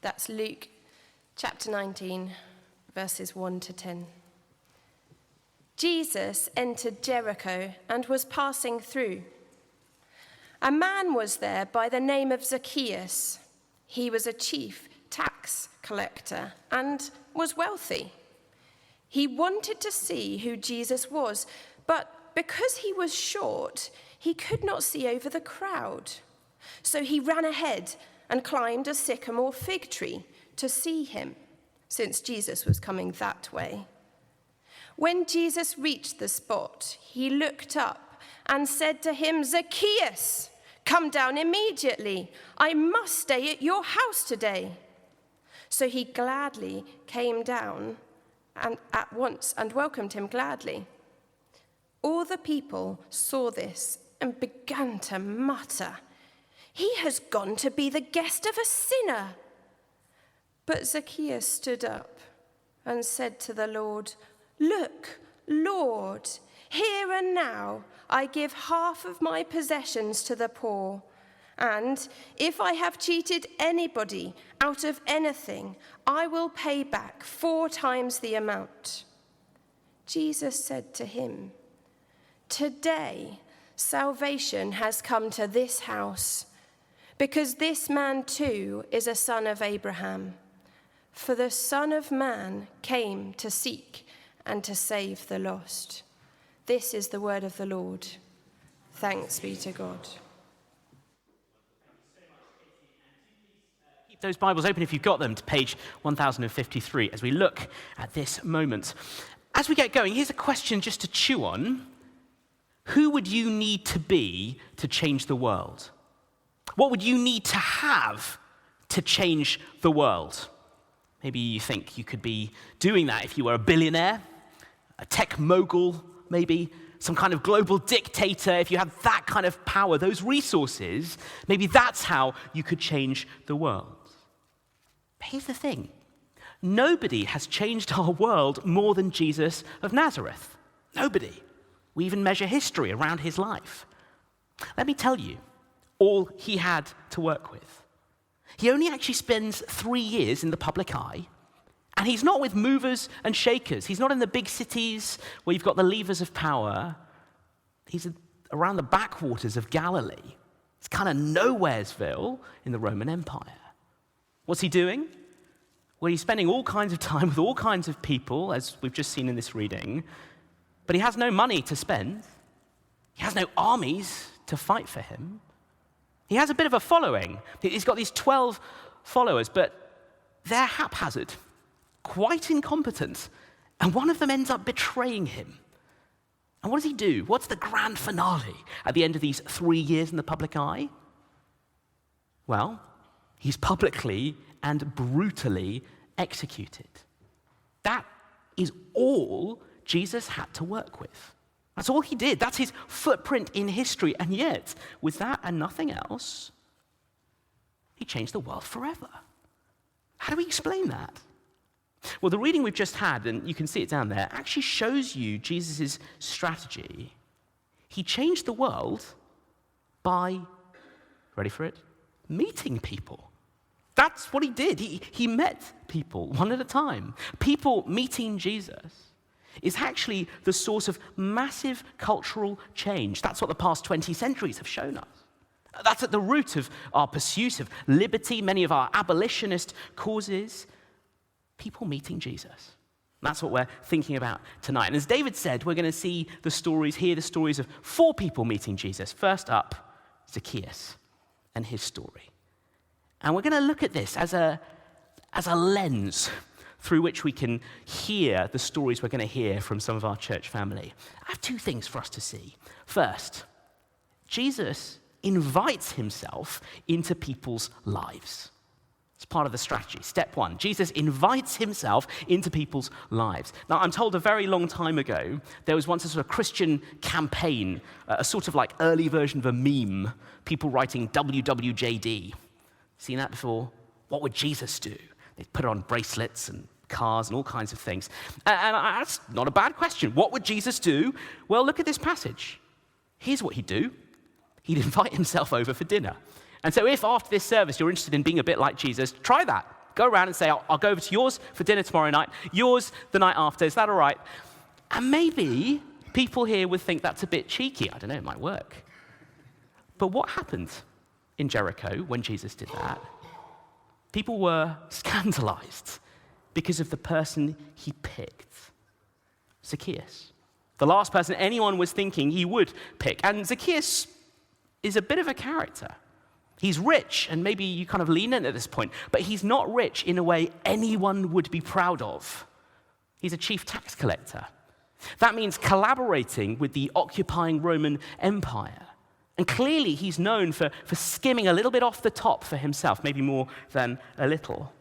That's Luke chapter 19, verses 1 to 10. Jesus entered Jericho and was passing through. A man was there by the name of Zacchaeus. He was a chief tax collector and was wealthy. He wanted to see who Jesus was, but because he was short, he could not see over the crowd. So he ran ahead and climbed a sycamore fig tree to see him, since Jesus was coming that way. When Jesus reached the spot, he looked up and said to him, "Zacchaeus, come down immediately. I must stay at your house today." So he gladly came down and at once and welcomed him gladly. All the people saw this and began to mutter, "He has gone to be the guest of a sinner." But Zacchaeus stood up and said to the Lord, "Look, Lord, here and now I give half of my possessions to the poor, and if I have cheated anybody out of anything, I will pay back 4 times the amount." Jesus said to him, "Today salvation has come to this house, because this man too is a son of Abraham. For the Son of Man came to seek and to save the lost." This is the word of the Lord. Thanks be to God. Keep those Bibles open if you've got them to page 1053 as we look at this moment. As we get going, here's a question just to chew on. Who would you need to be to change the world? What would you need to have to change the world? Maybe you think you could be doing that if you were a billionaire, a tech mogul, maybe some kind of global dictator. If you had that kind of power, those resources, maybe that's how you could change the world. But here's the thing. Nobody has changed our world more than Jesus of Nazareth. Nobody. We even measure history around his life. Let me tell you all he had to work with. He only actually spends 3 years in the public eye, and he's not with movers and shakers. He's not in the big cities where you've got the levers of power. He's around the backwaters of Galilee. It's kind of nowheresville in the Roman Empire. What's he doing? Well, he's spending all kinds of time with all kinds of people, as we've just seen in this reading, but he has no money to spend. He has no armies to fight for him. He has a bit of a following. He's got these 12 followers, but they're haphazard, quite incompetent, and one of them ends up betraying him. And what does he do? What's the grand finale at the end of these 3 years in the public eye? Well, he's publicly and brutally executed. That is all Jesus had to work with. That's all he did. That's his footprint in history. And yet, with that and nothing else, he changed the world forever. How do we explain that? Well, the reading we've just had, and you can see it down there, actually shows you Jesus' strategy. He changed the world by, ready for it, meeting people. That's what he did. He met people one at a time. People meeting Jesus is actually the source of massive cultural change. That's what the past 20 centuries have shown us. That's at the root of our pursuit of liberty, many of our abolitionist causes. People meeting Jesus. That's what we're thinking about tonight. And as David said, we're going to hear the stories of 4 people meeting Jesus. First up, Zacchaeus and his story. And we're going to look at this as a lens through which we can hear the stories we're going to hear from some of our church family. I have 2 things for us to see. First, Jesus invites himself into people's lives. It's part of the strategy. Step 1, Jesus invites himself into people's lives. Now, I'm told a very long time ago, there was once a sort of Christian campaign, a sort of like early version of a meme, people writing WWJD. Seen that before? What would Jesus do? They put it on bracelets and cars and all kinds of things. And that's not a bad question. What would Jesus do? Well, look at this passage. Here's what he'd do. He'd invite himself over for dinner. And so if after this service you're interested in being a bit like Jesus, try that. Go around and say, I'll go over to yours for dinner tomorrow night, yours the night after. Is that all right? And maybe people here would think that's a bit cheeky. I don't know, it might work. But what happened in Jericho when Jesus did that? People were scandalized because of the person he picked, Zacchaeus. The last person anyone was thinking he would pick. And Zacchaeus is a bit of a character. He's rich, and maybe you kind of lean in at this point, but he's not rich in a way anyone would be proud of. He's a chief tax collector. That means collaborating with the occupying Roman Empire. And clearly he's known for skimming a little bit off the top for himself, maybe more than a little.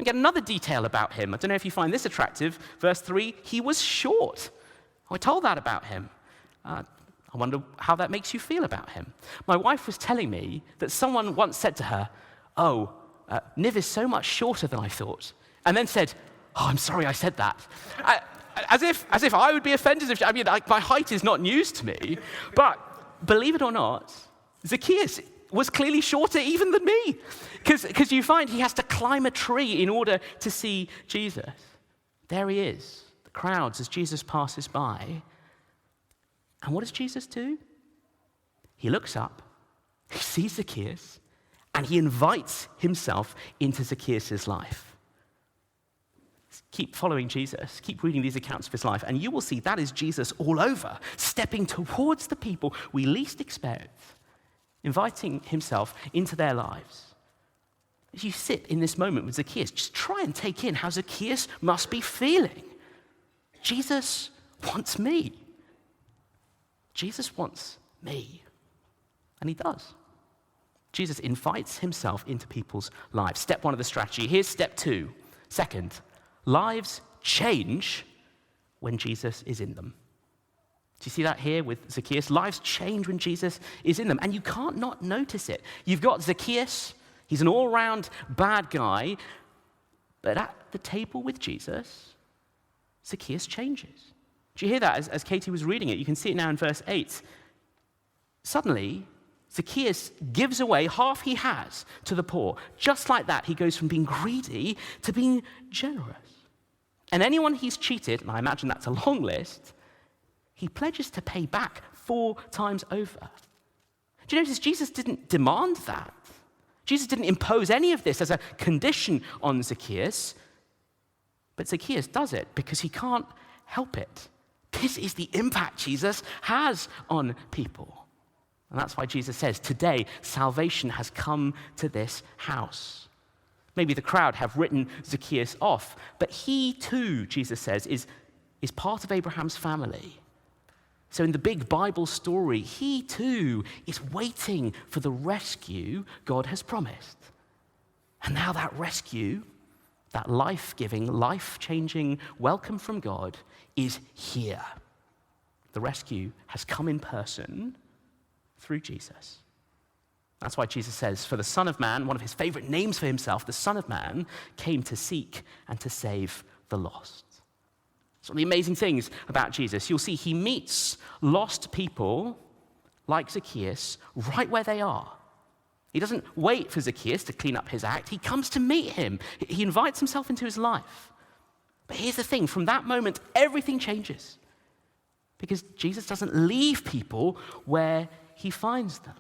And get another detail about him. I don't know if you find this attractive. Verse 3, he was short. We're told that about him. I wonder how that makes you feel about him. My wife was telling me that someone once said to her, Niv is so much shorter than I thought. And then said, I'm sorry I said that. As if I would be offended. My height is not news to me. But believe it or not, Zacchaeus was clearly shorter even than me. Because you find he has to climb a tree in order to see Jesus. There he is, the crowds as Jesus passes by. And what does Jesus do? He looks up, he sees Zacchaeus, and he invites himself into Zacchaeus' life. Keep following Jesus, keep reading these accounts of his life, and you will see that is Jesus all over, stepping towards the people we least expect, inviting himself into their lives. As you sit in this moment with Zacchaeus, just try and take in how Zacchaeus must be feeling. Jesus wants me. Jesus wants me. And he does. Jesus invites himself into people's lives. Step 1 of the strategy. Here's step 2. Second, lives change when Jesus is in them. Do you see that here with Zacchaeus? Lives change when Jesus is in them, and you can't not notice it. You've got Zacchaeus, he's an all-round bad guy, but at the table with Jesus, Zacchaeus changes. Do you hear that as Katie was reading it? You can see it now in verse 8. Suddenly, Zacchaeus gives away half he has to the poor. Just like that, he goes from being greedy to being generous. And anyone he's cheated, and I imagine that's a long list, he pledges to pay back 4 times over. Do you notice Jesus didn't demand that? Jesus didn't impose any of this as a condition on Zacchaeus, but Zacchaeus does it because he can't help it. This is the impact Jesus has on people. And that's why Jesus says, today, salvation has come to this house. Maybe the crowd have written Zacchaeus off, but he too, Jesus says, is part of Abraham's family. So in the big Bible story, he too is waiting for the rescue God has promised. And now that rescue, that life-giving, life-changing welcome from God is here. The rescue has come in person through Jesus. That's why Jesus says, for the Son of Man, one of his favorite names for himself, the Son of Man, came to seek and to save the lost. It's one of the amazing things about Jesus. You'll see he meets lost people like Zacchaeus right where they are. He doesn't wait for Zacchaeus to clean up his act. He comes to meet him. He invites himself into his life. But here's the thing, from that moment, everything changes. Because Jesus doesn't leave people where he finds them.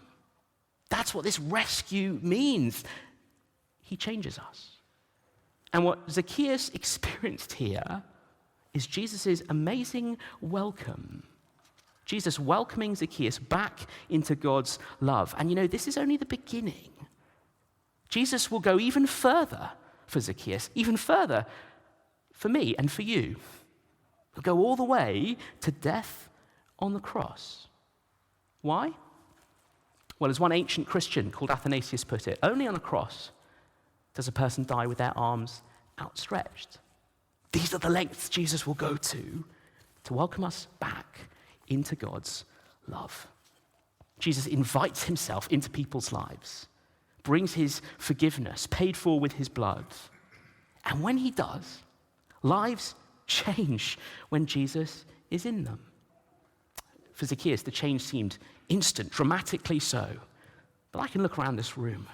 That's what this rescue means. He changes us. And what Zacchaeus experienced here is Jesus' amazing welcome. Jesus welcoming Zacchaeus back into God's love. And you know, this is only the beginning. Jesus will go even further for Zacchaeus, even further for me and for you. He'll go all the way to death on the cross. Why? Well, as one ancient Christian called Athanasius put it, only on a cross does a person die with their arms outstretched. These are the lengths Jesus will go to welcome us back into God's love. Jesus invites himself into people's lives, brings his forgiveness, paid for with his blood. And when he does, lives change when Jesus is in them. For Zacchaeus, the change seemed instant, dramatically so. But I can look around this room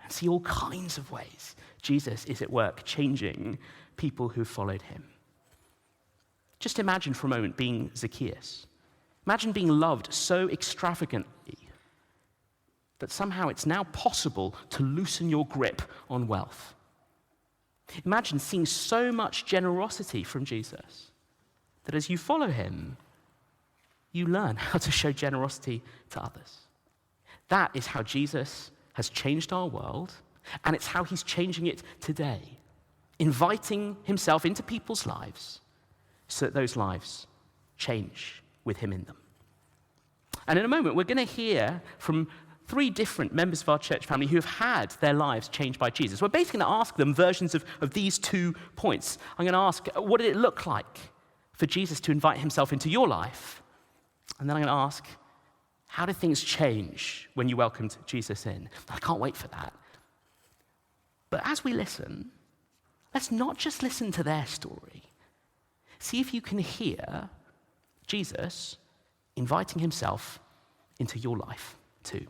and see all kinds of ways Jesus is at work changing people who followed him. Just imagine for a moment being Zacchaeus. Imagine being loved so extravagantly that somehow it's now possible to loosen your grip on wealth. Imagine seeing so much generosity from Jesus that as you follow him, you learn how to show generosity to others. That is how Jesus has changed our world, and it's how he's changing it today, inviting himself into people's lives so that those lives change with him in them. And in a moment, we're going to hear from 3 different members of our church family who have had their lives changed by Jesus. We're basically going to ask them versions of these 2 points. I'm going to ask, what did it look like for Jesus to invite himself into your life? And then I'm going to ask, how did things change when you welcomed Jesus in? I can't wait for that. But as we listen, let's not just listen to their story. See if you can hear Jesus inviting himself into your life too.